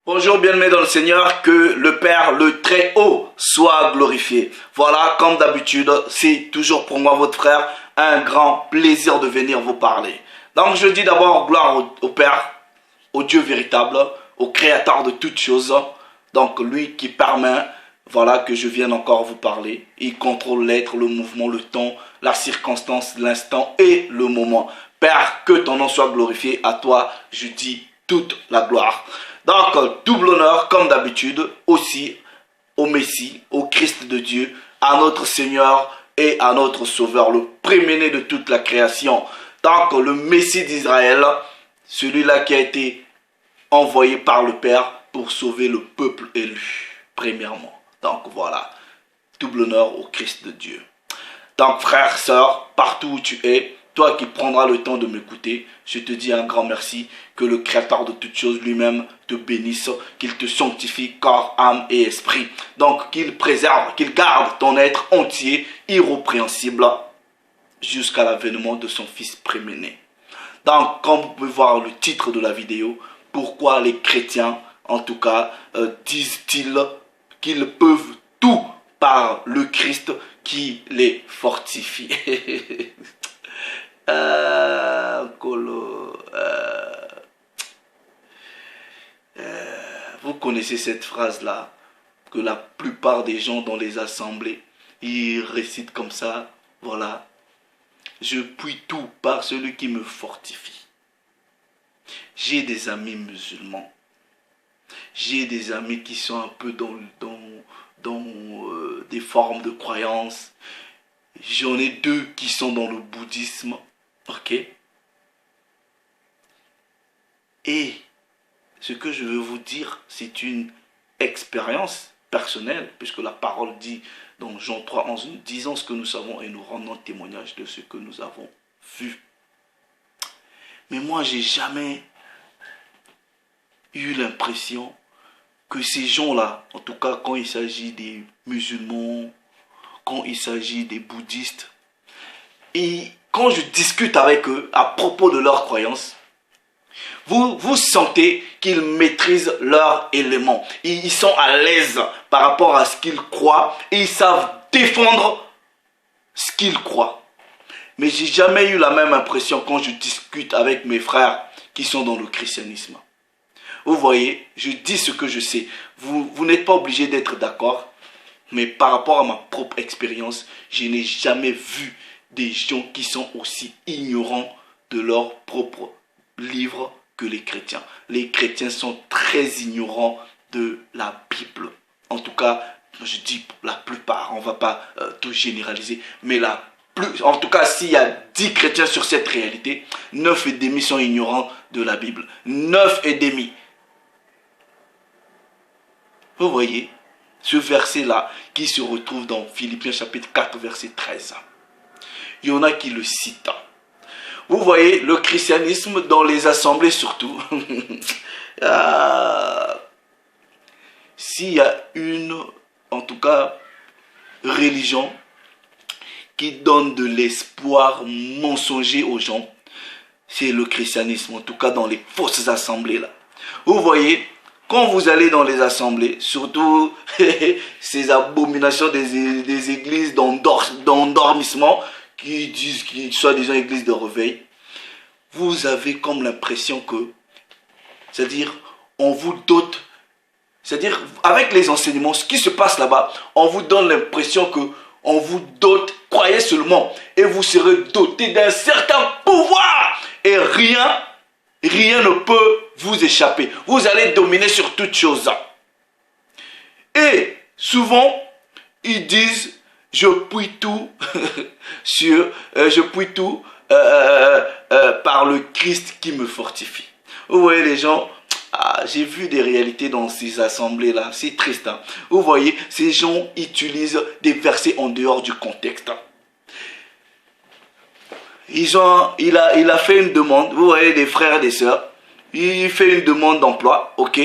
Bonjour bien-aimés dans le Seigneur, que le Père, le Très-Haut, soit glorifié. Voilà, comme d'habitude, c'est toujours pour moi, votre frère, un grand plaisir de venir vous parler. Donc je dis d'abord gloire au Père, au Dieu véritable, au Créateur de toutes choses. Donc lui qui permet, voilà, que je vienne encore vous parler. Il contrôle l'être, le mouvement, le temps, la circonstance, l'instant et le moment. Père, que ton nom soit glorifié. À toi, je dis toute la gloire. Donc, double honneur, comme d'habitude, aussi au Messie, au Christ de Dieu, à notre Seigneur et à notre Sauveur, le premier-né de toute la création. Donc, le Messie d'Israël, celui-là qui a été envoyé par le Père pour sauver le peuple élu, premièrement. Donc, voilà, double honneur au Christ de Dieu. Donc, frère, sœur, partout où tu es, toi qui prendras le temps de m'écouter, je te dis un grand merci, que le Créateur de toutes choses lui-même te bénisse, qu'il te sanctifie corps, âme et esprit. Donc qu'il préserve, qu'il garde ton être entier, irrépréhensible, jusqu'à l'avènement de son Fils premier-né. Donc comme vous pouvez voir le titre de la vidéo, pourquoi les chrétiens, en tout cas, disent-ils qu'ils peuvent tout par le Christ qui les fortifie. Vous connaissez cette phrase-là, que la plupart des gens dans les assemblées, ils récitent comme ça, voilà. Je puis tout par celui qui me fortifie. J'ai des amis musulmans. J'ai des amis qui sont un peu dans des formes de croyances. J'en ai deux qui sont dans le bouddhisme. Ok. Et ce que je veux vous dire, c'est une expérience personnelle, puisque la parole dit dans Jean 3, 11, nous disons ce que nous savons et nous rendons témoignage de ce que nous avons vu. Mais moi, j'ai jamais eu l'impression que ces gens-là, en tout cas quand il s'agit des musulmans, quand il s'agit des bouddhistes, et quand je discute avec eux à propos de leurs croyances, vous sentez qu'ils maîtrisent leur élément. Ils sont à l'aise par rapport à ce qu'ils croient et ils savent défendre ce qu'ils croient. Mais j'ai jamais eu la même impression quand je discute avec mes frères qui sont dans le christianisme. Vous voyez, je dis ce que je sais. Vous n'êtes pas obligé d'être d'accord, mais par rapport à ma propre expérience, je n'ai jamais vu des gens qui sont aussi ignorants de leur propre livre que les chrétiens. Les chrétiens sont très ignorants de la Bible. En tout cas, je dis la plupart, on ne va pas tout généraliser, mais en tout cas, s'il y a 10 chrétiens sur cette réalité, 9,5 sont ignorants de la Bible. 9,5. Vous voyez, ce verset-là qui se retrouve dans Philippiens chapitre 4, verset 13. Il y en a qui le citent. Vous voyez, le christianisme dans les assemblées surtout. S'il y a une, en tout cas, religion qui donne de l'espoir mensonger aux gens, c'est le christianisme, en tout cas dans les fausses assemblées là. Vous voyez, quand vous allez dans les assemblées, surtout ces abominations des églises d'endormissement, qui disent qu'ils soient des églises de réveil, vous avez comme l'impression que, c'est-à-dire, on vous dote, c'est-à-dire, avec les enseignements, ce qui se passe là-bas, on vous donne l'impression que on vous dote, croyez seulement, et vous serez doté d'un certain pouvoir, et rien ne peut vous échapper. Vous allez dominer sur toutes choses. Et souvent, ils disent, je puis tout par le Christ qui me fortifie. Vous voyez les gens, j'ai vu des réalités dans ces assemblées-là, c'est triste. Hein? Vous voyez, ces gens utilisent des versets en dehors du contexte. Il a fait une demande, vous voyez, des frères et des sœurs, il fait une demande d'emploi, ok.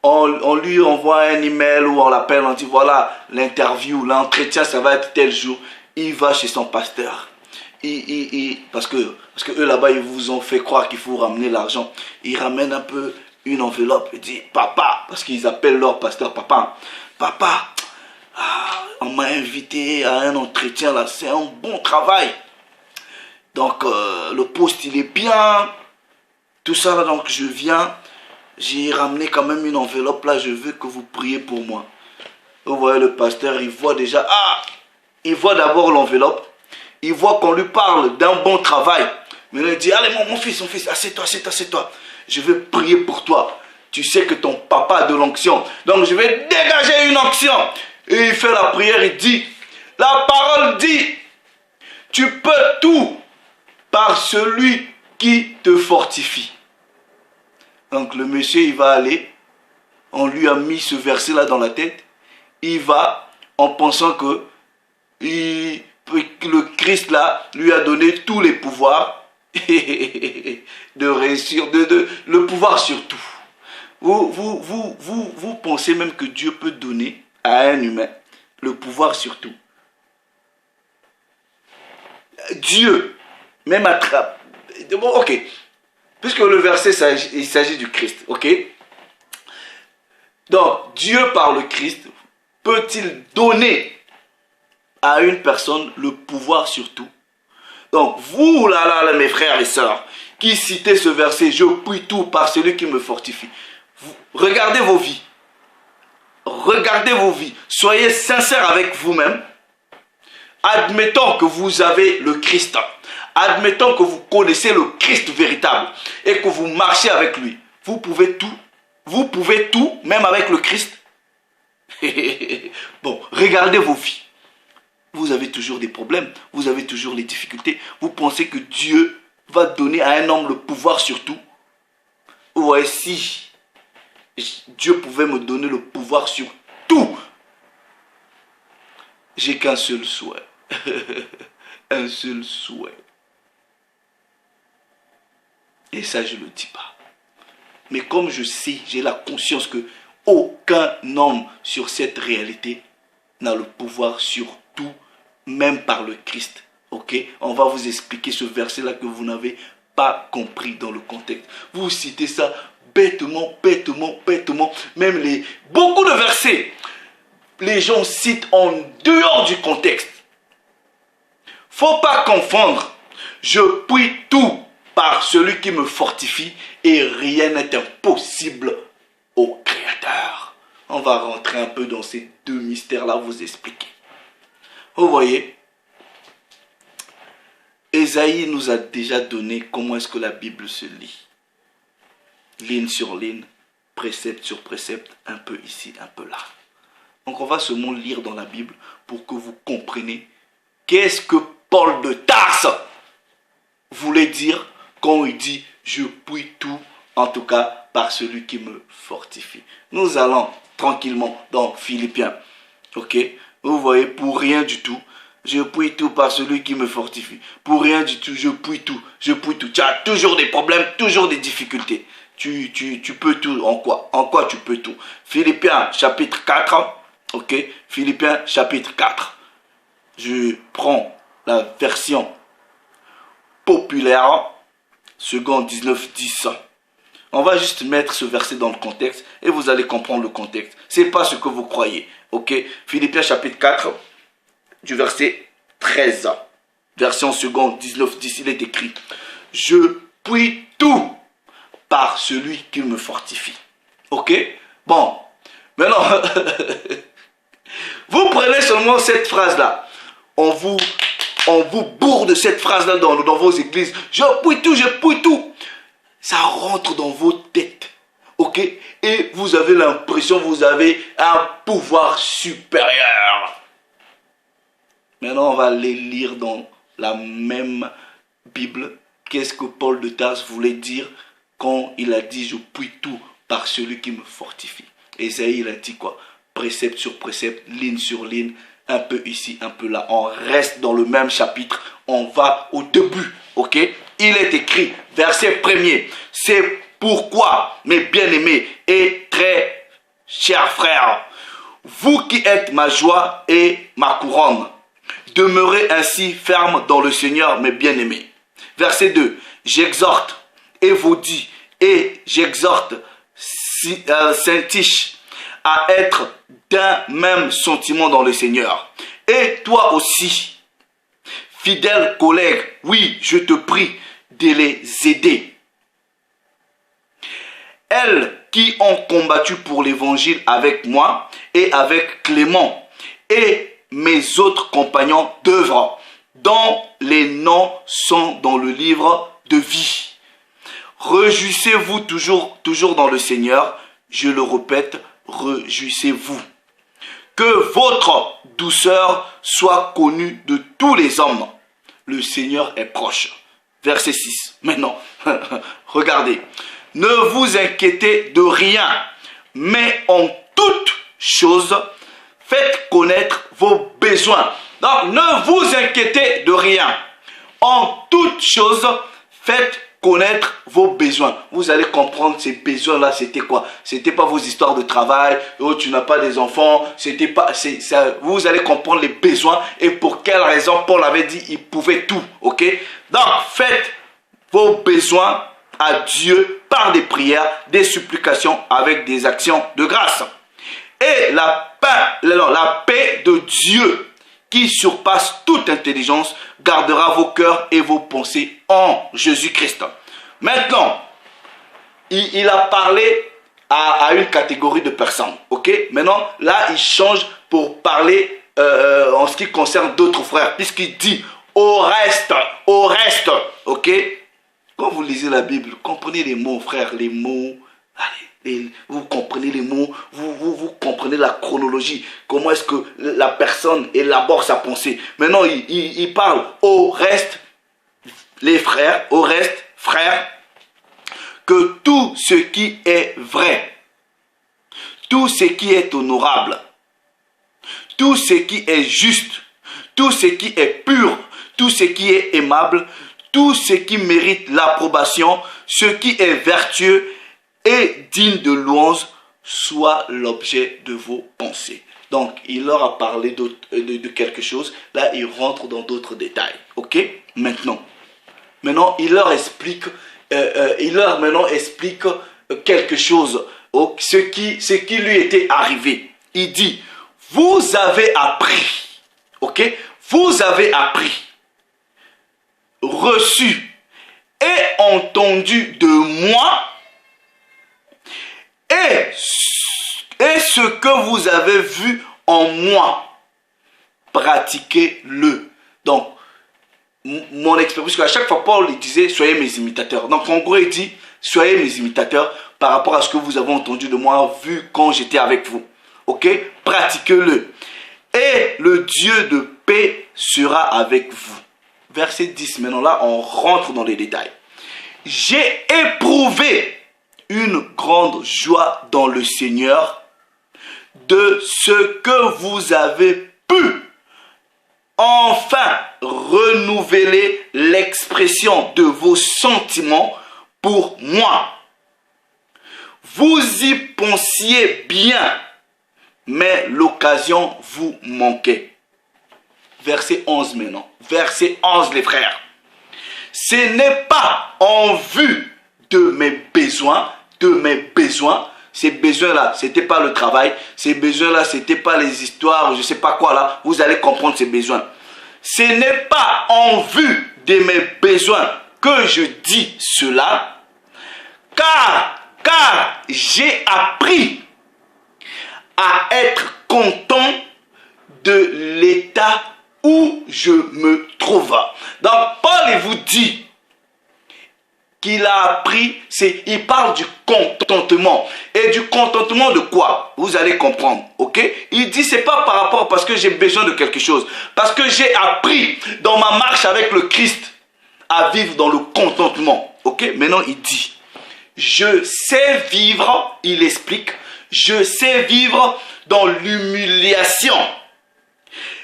On lui envoie un email ou on l'appelle, on dit voilà, l'interview, l'entretien, ça va être tel jour. Il va chez son pasteur. Parce que eux là-bas, ils vous ont fait croire qu'il faut ramener l'argent. Il ramène un peu une enveloppe et dit, papa, parce qu'ils appellent leur pasteur papa, papa, on m'a invité à un entretien là, c'est un bon travail. Donc le poste il est bien, tout ça là, donc je viens, j'ai ramené quand même une enveloppe là, je veux que vous priez pour moi. Vous voyez le pasteur, il voit déjà, il voit d'abord l'enveloppe, il voit qu'on lui parle d'un bon travail. Mais il dit, allez mon fils, assieds-toi, assieds-toi. Je vais prier pour toi. Tu sais que ton papa a de l'onction. Donc je vais dégager une onction. Et il fait la prière, il dit, la parole dit, tu peux tout par celui qui te fortifie. Donc le monsieur, il va aller, on lui a mis ce verset là dans la tête, il va en pensant que le Christ là lui a donné tous les pouvoirs de réussir, le pouvoir sur tout. Vous pensez même que Dieu peut donner à un humain le pouvoir sur tout. Dieu, même attrape. Bon, ok. Puisque le verset, il s'agit du Christ, ok. Donc, Dieu par le Christ, peut-il donner à une personne le pouvoir sur tout? Donc, vous, là, mes frères et sœurs, qui citez ce verset, je puis tout par celui qui me fortifie. Regardez vos vies. Regardez vos vies. Soyez sincères avec vous-même. Admettons que vous avez le Christ. Admettons que vous connaissez le Christ véritable et que vous marchez avec lui. Vous pouvez tout. Vous pouvez tout, même avec le Christ. Bon, regardez vos vies. Vous avez toujours des problèmes. Vous avez toujours les difficultés. Vous pensez que Dieu va donner à un homme le pouvoir sur tout? Ouais, si Dieu pouvait me donner le pouvoir sur tout, j'ai qu'un seul souhait. Un seul souhait. Et ça, je ne le dis pas. Mais comme je sais, j'ai la conscience que aucun homme sur cette réalité n'a le pouvoir sur tout, même par le Christ. Ok? On va vous expliquer ce verset-là que vous n'avez pas compris dans le contexte. Vous citez ça bêtement. Même beaucoup de versets, les gens citent en dehors du contexte. Faut pas confondre. Je puis tout par celui qui me fortifie et rien n'est impossible au Créateur. On va rentrer un peu dans ces deux mystères-là, vous expliquer. Vous voyez, Ésaïe nous a déjà donné comment est-ce que la Bible se lit. Ligne sur ligne, précepte sur précepte, un peu ici, un peu là. Donc on va seulement lire dans la Bible pour que vous compreniez qu'est-ce que Paul de Tarse voulait dire quand il dit « Je puis tout, en tout cas par celui qui me fortifie ». Nous allons tranquillement dans Philippiens. Ok? Vous voyez, pour rien du tout, je puis tout par celui qui me fortifie. Pour rien du tout, je puis tout, je puis tout. Tu as toujours des problèmes, toujours des difficultés. Tu peux tout en quoi? En quoi tu peux tout? Philippiens chapitre 4. Ok? Philippiens chapitre 4. Je prends la version populaire, second 19-10. On va juste mettre ce verset dans le contexte et vous allez comprendre le contexte. Ce n'est pas ce que vous croyez. Ok? Philippiens chapitre 4, du verset 13. Version second 19-10, il est écrit: Je puis tout par celui qui me fortifie. Ok? Bon, maintenant, vous prenez seulement cette phrase-là. On vous bourre de cette phrase-là dans vos églises. Je puis tout, je puis tout. Ça rentre dans vos têtes. Ok? Et vous avez l'impression que vous avez un pouvoir supérieur. Maintenant, on va les lire dans la même Bible. Qu'est-ce que Paul de Tarse voulait dire quand il a dit « Je puis tout par celui qui me fortifie ». Ésaïe, il a dit quoi? Précepte sur précepte, ligne sur ligne, un peu ici, un peu là. On reste dans le même chapitre. On va au début, ok? Il est écrit, verset 1er. C'est pourquoi, mes bien-aimés et très chers frères, vous qui êtes ma joie et ma couronne, demeurez ainsi fermes dans le Seigneur, mes bien-aimés. Verset 2. J'exhorte et vous dis, et j'exhorte s'entiche à être d'un même sentiment dans le Seigneur. Et toi aussi, fidèle collègue, oui, je te prie de les aider. Elles qui ont combattu pour l'évangile avec moi et avec Clément et mes autres compagnons d'œuvre, dont les noms sont dans le livre de vie. Réjouissez-vous toujours dans le Seigneur. Je le répète, réjouissez-vous. Que votre douceur soit connue de tous les hommes. Le Seigneur est proche. Verset 6. Maintenant, regardez. Ne vous inquiétez de rien, mais en toute chose, faites connaître vos besoins. Donc, ne vous inquiétez de rien. En toute chose, faites connaître vos besoins. Vous allez comprendre ces besoins-là, c'était quoi? C'était pas vos histoires de travail, oh, tu n'as pas des enfants, c'était pas, vous allez comprendre les besoins et pour quelle raison Paul avait dit il pouvait tout, ok? Donc, faites vos besoins à Dieu par des prières, des supplications avec des actions de grâce. Et la paix de Dieu qui surpasse toute intelligence, gardera vos cœurs et vos pensées en Jésus-Christ. Maintenant, il a parlé à une catégorie de personnes. Ok? Maintenant, là, il change pour parler en ce qui concerne d'autres frères, puisqu'il dit au reste. Ok? Quand vous lisez la Bible, comprenez les mots, frère, les mots. Allez, vous comprenez les mots, vous comprenez la chronologie, comment est-ce que la personne élabore sa pensée. Maintenant, il parle au reste, les frères, au reste, frères, que tout ce qui est vrai, tout ce qui est honorable, tout ce qui est juste, tout ce qui est pur, tout ce qui est aimable, tout ce qui mérite l'approbation, ce qui est vertueux, et digne de louange soit l'objet de vos pensées. Donc, il leur a parlé de quelque chose. Là, il rentre dans d'autres détails. Ok? Maintenant, il leur explique, explique quelque chose. Ce qui lui était arrivé. Il dit, vous avez appris. Ok? Vous avez appris, reçu et entendu de moi. Et ce que vous avez vu en moi, pratiquez-le. Donc, mon expérience, parce qu'à chaque fois, Paul il disait, soyez mes imitateurs. Donc, en gros, il dit, soyez mes imitateurs par rapport à ce que vous avez entendu de moi, vu quand j'étais avec vous. Ok? Pratiquez-le. Et le Dieu de paix sera avec vous. Verset 10, maintenant là, on rentre dans les détails. J'ai éprouvé une grande joie dans le Seigneur de ce que vous avez pu enfin renouveler l'expression de vos sentiments pour moi. Vous y pensiez bien, mais l'occasion vous manquait. Verset 11 maintenant. Verset 11 les frères. Ce n'est pas en vue de mes besoins, ces besoins-là, ce n'était pas le travail, ces besoins-là, ce n'était pas les histoires, je ne sais pas quoi là, vous allez comprendre ces besoins. Ce n'est pas en vue de mes besoins que je dis cela, car j'ai appris à être content de l'état où je me trouve. Donc Paul il vous dit qu'il a appris, il parle du contentement. Et du contentement de quoi? Vous allez comprendre, ok? Il dit, c'est pas par rapport parce que j'ai besoin de quelque chose. Parce que j'ai appris dans ma marche avec le Christ à vivre dans le contentement, ok? Maintenant, il dit, je sais vivre, il explique, je sais vivre dans l'humiliation.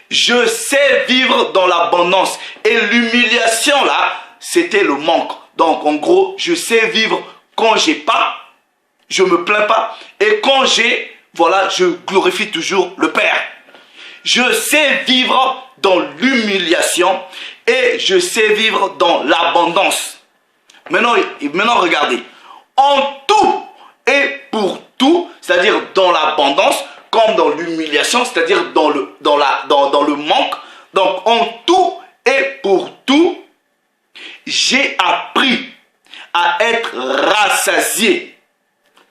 Je sais vivre dans l'abondance. Et l'humiliation, là, c'était le manque. Donc, en gros, je sais vivre quand j'ai pas, je me plains pas. Et quand j'ai, voilà, je glorifie toujours le Père. Je sais vivre dans l'humiliation et je sais vivre dans l'abondance. Maintenant, regardez. En tout et pour tout, c'est-à-dire dans l'abondance, comme dans l'humiliation, c'est-à-dire dans le manque. Donc en tout et pour tout, j'ai appris à être rassasié.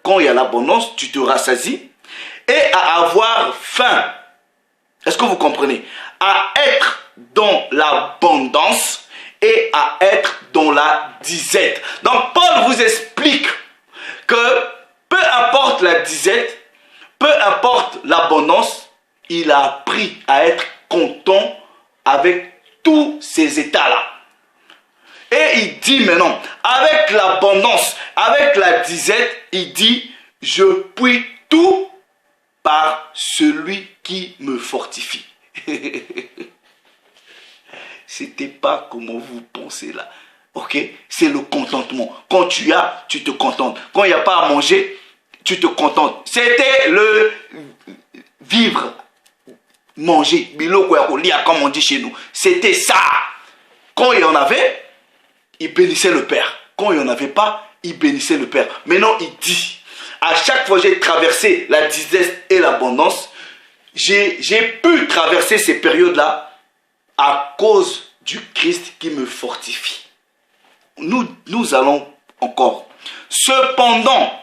Quand il y a l'abondance, tu te rassasies. Et à avoir faim. Est-ce que vous comprenez? À être dans l'abondance et à être dans la disette. Donc Paul vous explique que peu importe la disette, peu importe l'abondance, il a appris à être content avec tous ces états-là. Et il dit maintenant, avec l'abondance, avec la disette, il dit, je puis tout par celui qui me fortifie. C'était pas comment vous pensez là. Ok? C'est le contentement. Quand tu as, tu te contentes. Quand il n'y a pas à manger, tu te contentes. C'était le vivre, manger, comme on dit chez nous. C'était ça. Quand il y en avait, il bénissait le Père. Quand il n'y en avait pas, il bénissait le Père. Maintenant, il dit, à chaque fois que j'ai traversé la disette et l'abondance, j'ai pu traverser ces périodes-là à cause du Christ qui me fortifie. Nous allons encore. Cependant,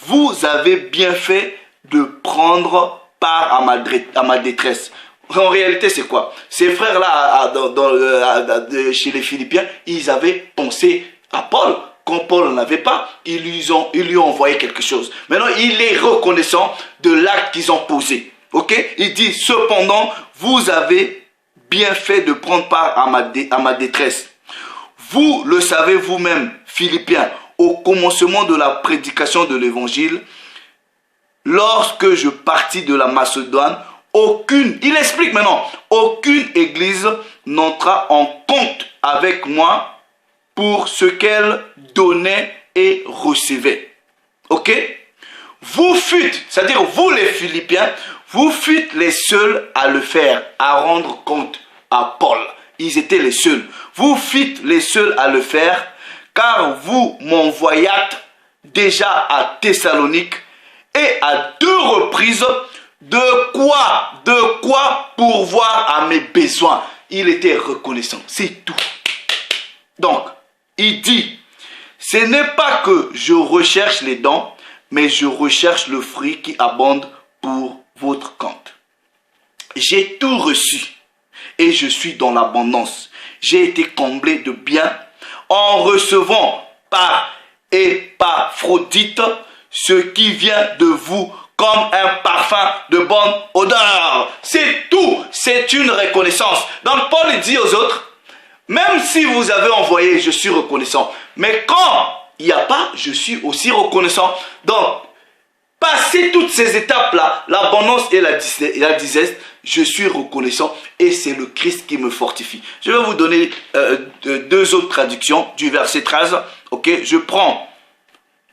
vous avez bien fait de prendre part à ma détresse. En réalité, c'est quoi? Ces frères-là, chez les Philippiens, ils avaient pensé à Paul. Quand Paul n'en avait pas, ils lui ont envoyé quelque chose. Maintenant, il est reconnaissant de l'acte qu'ils ont posé. Ok? Il dit, cependant, vous avez bien fait de prendre part à ma détresse. Vous le savez vous-même, Philippiens, au commencement de la prédication de l'évangile, lorsque je partis de la Macédoine, il explique maintenant, aucune église n'entra en compte avec moi pour ce qu'elle donnait et recevait. Ok? Vous fûtes, c'est-à-dire vous les Philippiens, vous fûtes les seuls à le faire, à rendre compte à Paul. Ils étaient les seuls. Vous fûtes les seuls à le faire, car vous m'envoyâtes déjà à Thessalonique et à 2 reprises de quoi pourvoir à mes besoins. Il était reconnaissant, c'est tout. Donc, il dit, ce n'est pas que je recherche les dons, mais je recherche le fruit qui abonde pour votre compte. J'ai tout reçu et je suis dans l'abondance. J'ai été comblé de biens en recevant par Épaphrodite ce qui vient de vous comme un parfum de bonne odeur. C'est tout. C'est une reconnaissance. Donc Paul dit aux autres, même si vous avez envoyé, je suis reconnaissant. Mais quand il n'y a pas, je suis aussi reconnaissant. Donc, passer toutes ces étapes-là, l'abondance et la disette, je suis reconnaissant et c'est le Christ qui me fortifie. Je vais vous donner 2 autres traductions du verset 13. Ok, je prends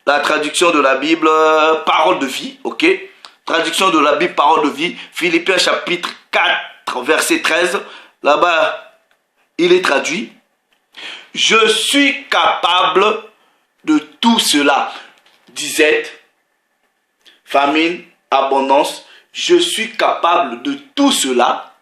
la traduction de la Bible, parole de vie. Ok, traduction de la Bible, parole de vie. Philippiens chapitre 4, verset 13. Là-bas, il est traduit. Je suis capable de tout cela. Disette, famine, abondance. Je suis capable de tout cela,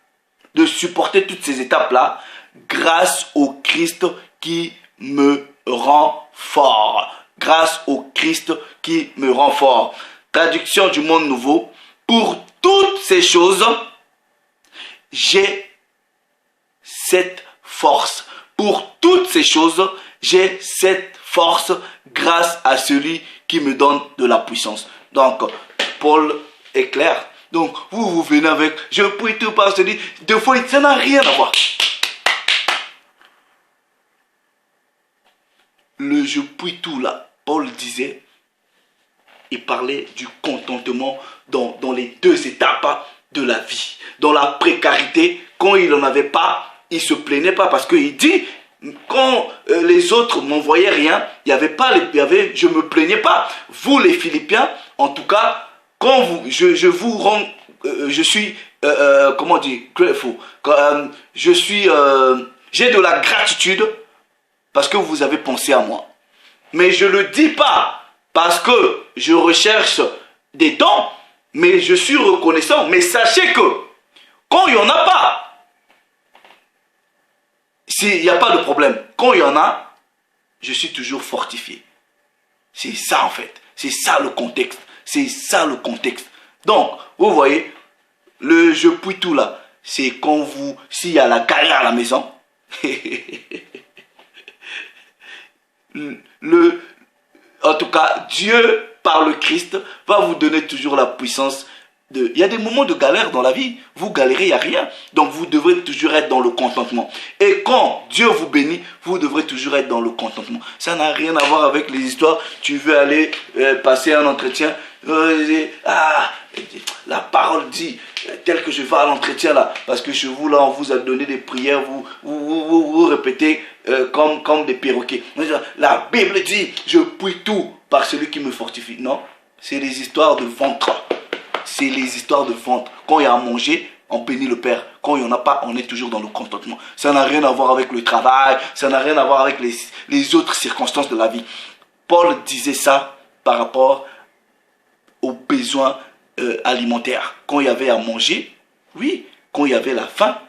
de supporter toutes ces étapes-là, grâce au Christ qui me rend fort. Grâce au Christ qui me rend fort. Traduction du Monde Nouveau. Pour toutes ces choses, j'ai cette force. Pour toutes ces choses, j'ai cette force grâce à celui qui me donne de la puissance. Donc, Paul est clair. Donc, vous venez avec, je puis tout par celui, deux fois, ça n'a rien à voir. Le je puis tout là, Paul disait, il parlait du contentement dans les 2 étapes de la vie. Dans la précarité, quand il n'en avait pas, il ne se plaignait pas parce qu'il dit, quand les autres m'envoyaient rien, je ne me plaignais pas. Vous les Philippiens, en tout cas, quand je vous rends, je suis, comment dire, grateful. J'ai de la gratitude parce que vous avez pensé à moi. Mais je ne le dis pas parce que je recherche des dons, mais je suis reconnaissant. Mais sachez que quand il n'y en a pas, s'il n'y a pas de problème, quand il y en a, je suis toujours fortifié. C'est ça en fait. C'est ça le contexte. C'est ça le contexte. Donc, vous voyez, le je puis tout là, c'est quand vous, s'il y a la galère à la maison, en tout cas, Dieu, par le Christ, va vous donner toujours la puissance. Il y a des moments de galère dans la vie. Vous galérez, il n'y a rien. Donc, vous devrez toujours être dans le contentement. Et quand Dieu vous bénit, vous devrez toujours être dans le contentement. Ça n'a rien à voir avec les histoires. Tu veux aller passer un entretien. La parole dit, tel que je vais à l'entretien là, parce que chez vous là, on vous a donné des prières, vous répétez comme des perroquets. La Bible dit, je puis tout par celui qui me fortifie. Non, c'est les histoires de ventre. C'est les histoires de ventre. Quand il y a à manger, on bénit le Père. Quand il n'y en a pas, on est toujours dans le contentement. Ça n'a rien à voir avec le travail, ça n'a rien à voir avec les autres circonstances de la vie. Paul disait ça par rapport aux besoins alimentaires. Quand il y avait à manger, oui, quand il y avait la faim,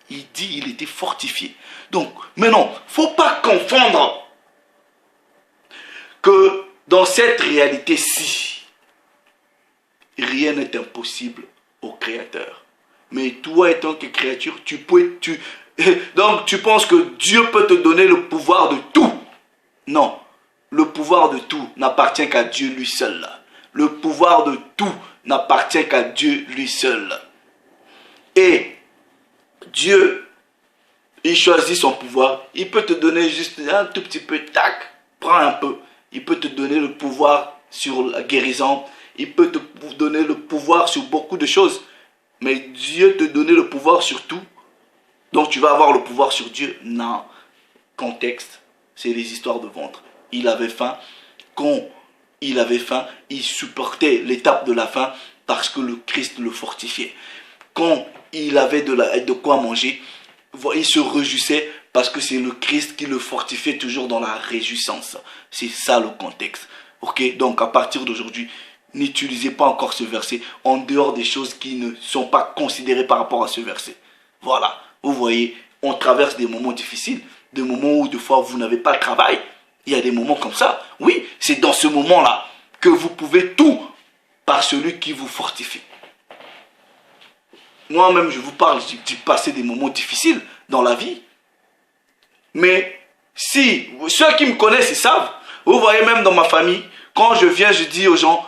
il dit il était fortifié. Donc, maintenant, il ne faut pas confondre que dans cette réalité-ci, rien n'est impossible au Créateur. Mais toi, étant que créature, donc tu penses que Dieu peut te donner le pouvoir de tout. Non, le pouvoir de tout n'appartient qu'à Dieu lui seul. Le pouvoir de tout n'appartient qu'à Dieu lui seul. Et Dieu, il choisit son pouvoir. Il peut te donner juste un tout petit peu, tac, prends un peu. Il peut te donner le pouvoir sur la guérison. Il peut te donner le pouvoir sur beaucoup de choses. Mais Dieu te donne le pouvoir sur tout. Donc tu vas avoir le pouvoir sur Dieu. Non. Contexte, c'est les histoires de ventre. Il avait faim. Quand il avait faim, il supportait l'étape de la faim parce que le Christ le fortifiait. Quand il avait de quoi manger, il se réjouissait parce que c'est le Christ qui le fortifiait toujours dans la réjouissance. C'est ça le contexte. Ok, donc à partir d'aujourd'hui, n'utilisez pas encore ce verset en dehors des choses qui ne sont pas considérées par rapport à ce verset. Voilà, vous voyez, on traverse des moments difficiles, des moments où des fois vous n'avez pas de travail. Il y a des moments comme ça. Oui, c'est dans ce moment-là que vous pouvez tout par celui qui vous fortifie. Moi-même, je vous parle, j'ai passé des moments difficiles dans la vie. Mais si, ceux qui me connaissent, ils savent. Vous voyez, même dans ma famille, quand je viens, je dis aux gens,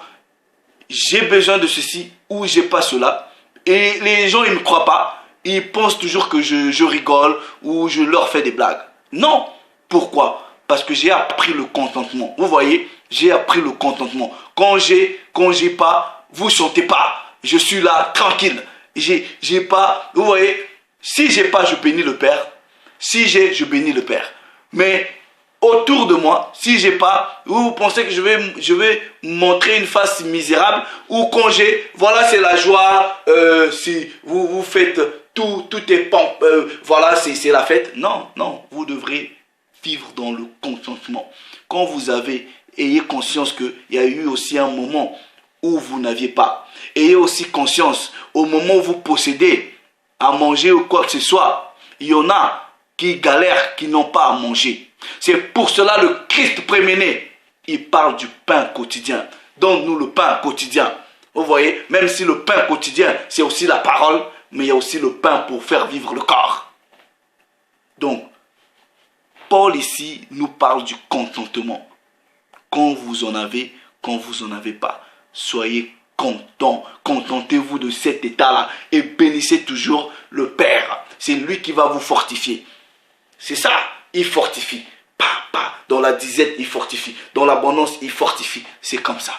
j'ai besoin de ceci ou j'ai pas cela. Et les gens, ils ne me croient pas. Ils pensent toujours que je rigole ou je leur fais des blagues. Non. Pourquoi? Parce que j'ai appris le contentement. Vous voyez, j'ai appris le contentement. Quand j'ai pas, vous sentez pas. Je suis là, tranquille. J'ai pas, vous voyez, si j'ai pas, je bénis le Père. Si j'ai, je bénis le Père. Mais autour de moi, si j'ai pas, vous pensez que je vais montrer une face misérable, ou quand j'ai, voilà, c'est la joie, si vous faites tout est pompe, voilà, c'est la fête. Non, non, vous devrez vivre dans le contentement. Quand ayez conscience qu'il y a eu aussi un moment où vous n'aviez pas. Ayez aussi conscience, au moment où vous possédez à manger ou quoi que ce soit, il y en a qui galèrent, qui n'ont pas à manger. C'est pour cela le Christ préméné, il parle du pain quotidien. Donne-nous le pain quotidien. Vous voyez, même si le pain quotidien, c'est aussi la parole, mais il y a aussi le pain pour faire vivre le corps. Donc, Paul ici nous parle du contentement. Quand vous en avez, quand vous n'en avez pas, soyez contents. Contentez-vous de cet état-là et bénissez toujours le Père. C'est lui qui va vous fortifier. C'est ça, il fortifie. Dans la disette, il fortifie. Dans l'abondance, il fortifie. C'est comme ça.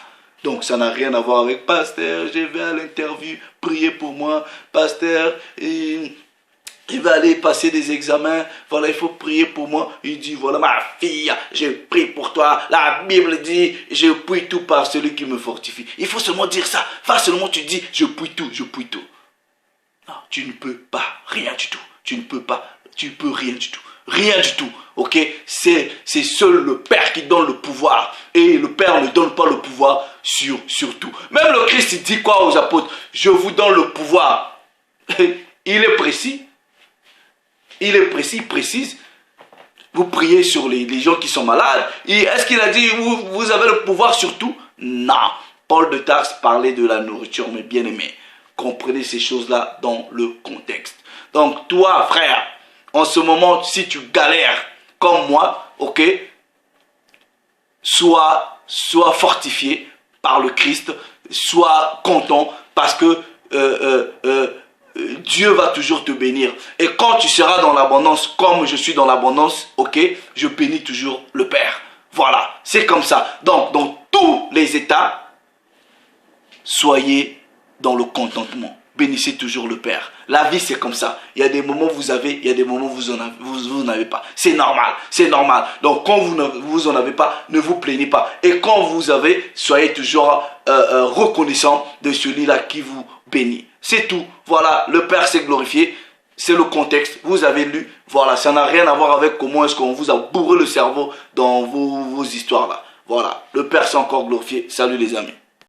Donc, ça n'a rien à voir avec pasteur, je vais à l'interview, priez pour moi. Pasteur, il va aller passer des examens. Voilà, il faut prier pour moi. Il dit, voilà ma fille, je prie pour toi. La Bible dit, je puis tout par celui qui me fortifie. Il faut seulement dire ça. Pas seulement tu dis, je puis tout, je puis tout. Non, tu ne peux pas, rien du tout. Tu ne peux pas, tu peux rien du tout. Rien du tout. Ok? C'est seul le Père qui donne le pouvoir. Et le Père ne donne pas le pouvoir sur tout. Même le Christ, il dit quoi aux apôtres? Je vous donne le pouvoir. Il est précis. Il est précis, il précise. Vous priez sur les gens qui sont malades. Est-ce qu'il a dit, vous avez le pouvoir sur tout? Non. Paul de Tarse parlait de la nourriture, mes bien-aimés. Comprenez ces choses-là dans le contexte. Donc, toi, frère, en ce moment, si tu galères comme moi, ok, sois fortifié par le Christ, sois content parce que Dieu va toujours te bénir. Et quand tu seras dans l'abondance, comme je suis dans l'abondance, ok, je bénis toujours le Père. Voilà, c'est comme ça. Donc, dans tous les états, soyez dans le contentement. Bénissez toujours le Père. La vie, c'est comme ça. Il y a des moments où vous avez, il y a des moments où vous n'avez pas. C'est normal, c'est normal. Donc, quand vous en avez pas, ne vous plaignez pas. Et quand vous avez, soyez toujours reconnaissant de celui-là qui vous bénit. C'est tout. Voilà, le Père s'est glorifié. C'est le contexte. Vous avez lu. Voilà, ça n'a rien à voir avec comment est-ce qu'on vous a bourré le cerveau dans vos histoires là. Voilà, le Père s'est encore glorifié. Salut les amis.